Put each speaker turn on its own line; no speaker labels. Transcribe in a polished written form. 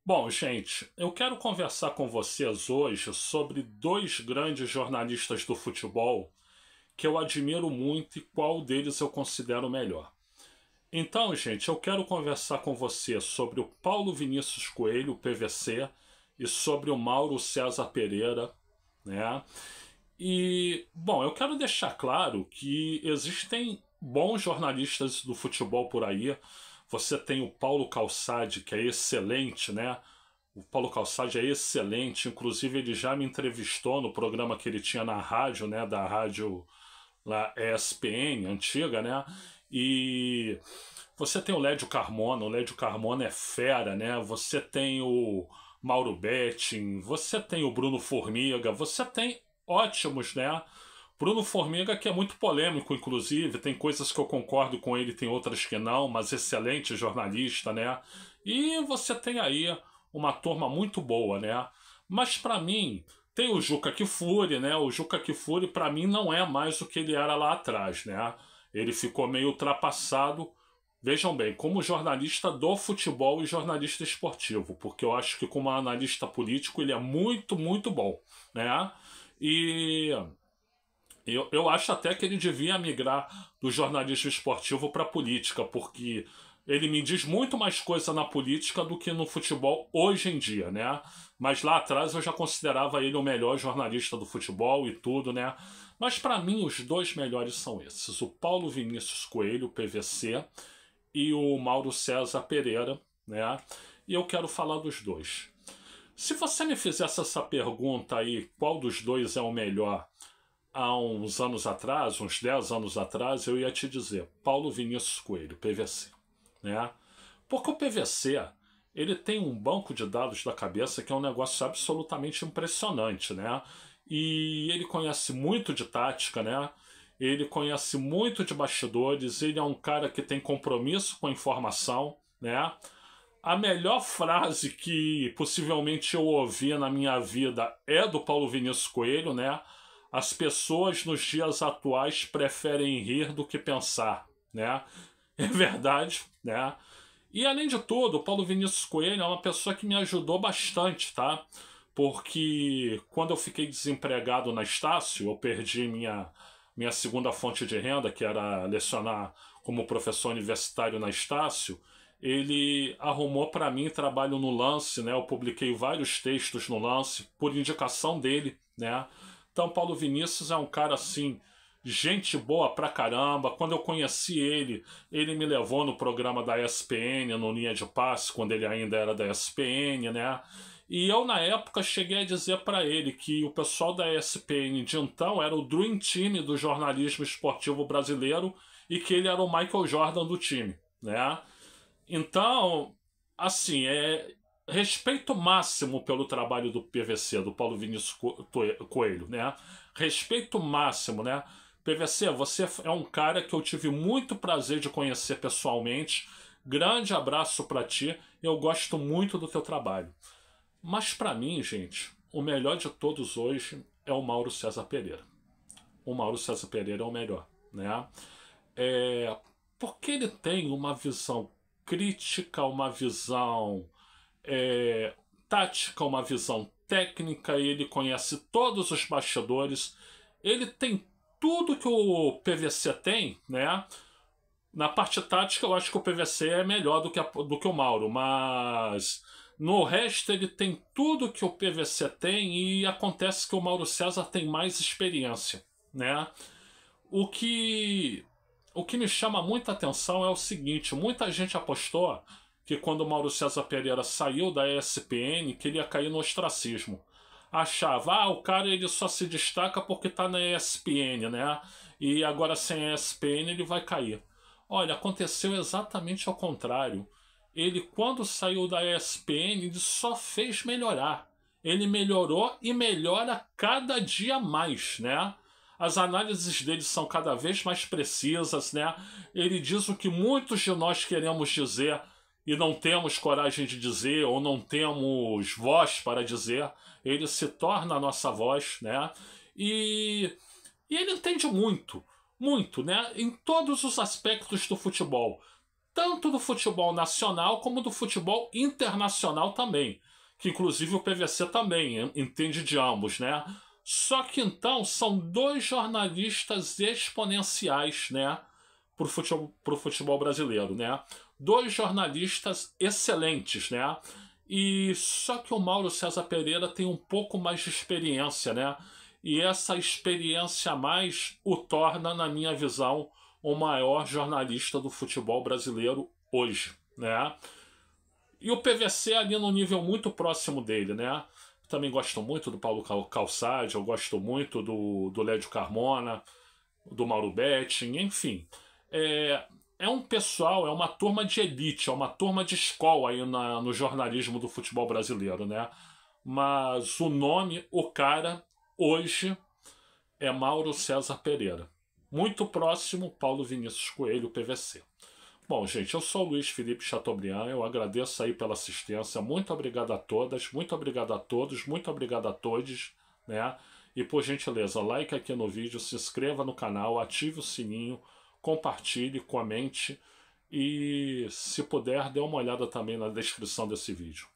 Bom, gente, eu quero conversar com vocês hoje sobre dois grandes jornalistas do futebol que eu admiro muito e qual deles eu considero melhor. Então, gente, eu quero conversar com você sobre o Paulo Vinícius Coelho, PVC, e sobre o Mauro César Pereira, né? E, bom, eu quero deixar claro que existem bons jornalistas do futebol por aí. Você tem o Paulo Calçade, que é excelente, né? O Paulo Calçade é excelente, inclusive ele já me entrevistou no programa que ele tinha na rádio, né? Da rádio lá ESPN, antiga, né? E você tem o Lédio Carmona é fera, né? Você tem o Mauro Betting, você tem o Bruno Formiga, você tem ótimos, né? Bruno Formiga, que é muito polêmico, inclusive, tem coisas que eu concordo com ele, tem outras que não, mas excelente jornalista, né? E você tem aí uma turma muito boa, né? Mas para mim, tem o Juca Kfouri, né? O Juca Kfouri, para mim, não é mais o que ele era lá atrás, né? Ele ficou meio ultrapassado. Vejam bem, como jornalista do futebol e jornalista esportivo, porque eu acho que como analista político ele é muito, muito bom, né? E eu acho até que ele devia migrar do jornalismo esportivo para a política, porque ele me diz muito mais coisa na política do que no futebol hoje em dia, né? Mas lá atrás eu já considerava ele o melhor jornalista do futebol e tudo, né? Mas para mim os dois melhores são esses: o Paulo Vinícius Coelho, PVC, e o Mauro César Pereira, né? E eu quero falar dos dois. Se você me fizesse essa pergunta aí, qual dos dois é o melhor, há uns anos atrás, uns 10 anos atrás, eu ia te dizer Paulo Vinícius Coelho, PVC, né? Porque o PVC, ele tem um banco de dados da cabeça que é um negócio absolutamente impressionante, né? E ele conhece muito de tática, né? Ele conhece muito de bastidores, ele é um cara que tem compromisso com a informação, né? A melhor frase que possivelmente eu ouvi na minha vida é do Paulo Vinícius Coelho, né? As pessoas nos dias atuais preferem rir do que pensar, né? É verdade, né? E além de tudo, o Paulo Vinícius Coelho é uma pessoa que me ajudou bastante, tá? Porque quando eu fiquei desempregado na Estácio, eu perdi minha segunda fonte de renda, que era lecionar como professor universitário na Estácio. Ele arrumou para mim trabalho no Lance, né? Eu publiquei vários textos no Lance por indicação dele, né? Então, Paulo Vinícius é um cara assim, gente boa pra caramba. Quando eu conheci ele, ele me levou no programa da ESPN, no Linha de Passe, quando ele ainda era da ESPN, né? E eu, na época, cheguei a dizer para ele que o pessoal da ESPN de então era o Dream Team do jornalismo esportivo brasileiro e que ele era o Michael Jordan do time, né? Então, assim, respeito máximo pelo trabalho do PVC, do Paulo Vinícius Coelho, né? Respeito máximo, né? PVC, você é um cara que eu tive muito prazer de conhecer pessoalmente. Grande abraço para ti. Eu gosto muito do teu trabalho. Mas para mim, gente, o melhor de todos hoje é o Mauro César Pereira. O Mauro César Pereira é o melhor, né? É, porque ele tem uma visão crítica, uma visão tática, uma visão técnica, ele conhece todos os bastidores, ele tem tudo que o PVC tem, né? Na parte tática, eu acho que o PVC é melhor do que o Mauro, mas no resto ele tem tudo que o PVC tem e acontece que o Mauro César tem mais experiência, né? O que, o que me chama muita atenção é o seguinte: muita gente apostou que quando o Mauro César Pereira saiu da ESPN, que ele ia cair no ostracismo. Achava, o cara ele só se destaca porque tá na ESPN, né? E agora sem a ESPN ele vai cair. Olha, aconteceu exatamente ao contrário. Ele, quando saiu da ESPN, ele só fez melhorar. Ele melhorou e melhora cada dia mais, né? As análises dele são cada vez mais precisas, né? Ele diz o que muitos de nós queremos dizer e não temos coragem de dizer, ou não temos voz para dizer. Ele se torna a nossa voz, né? E, e ele entende muito, muito, né? Em todos os aspectos do futebol. tanto do futebol nacional como do futebol internacional também, que inclusive o PVC também entende de ambos, né? Só que então são dois jornalistas exponenciais, né, para o futebol brasileiro, né? Dois jornalistas excelentes, né? E só que o Mauro César Pereira tem um pouco mais de experiência, né? E essa experiência a mais o torna, na minha visão, o maior jornalista do futebol brasileiro hoje, né? E o PVC ali num nível muito próximo dele, né? Também gosto muito do Paulo Calçade, eu gosto muito do Lédio Carmona, do Mauro Betting, enfim. É um pessoal, é uma turma de elite, é uma turma de escola aí no jornalismo do futebol brasileiro, né? Mas o nome, o cara, hoje é Mauro César Pereira. Muito próximo, Paulo Vinícius Coelho, PVC. Bom, gente, eu sou o Luiz Felipe Chateaubriand, eu agradeço aí pela assistência, muito obrigado a todas, muito obrigado a todos, muito obrigado a todos, né? E por gentileza, like aqui no vídeo, se inscreva no canal, ative o sininho, compartilhe, comente e, se puder, dê uma olhada também na descrição desse vídeo.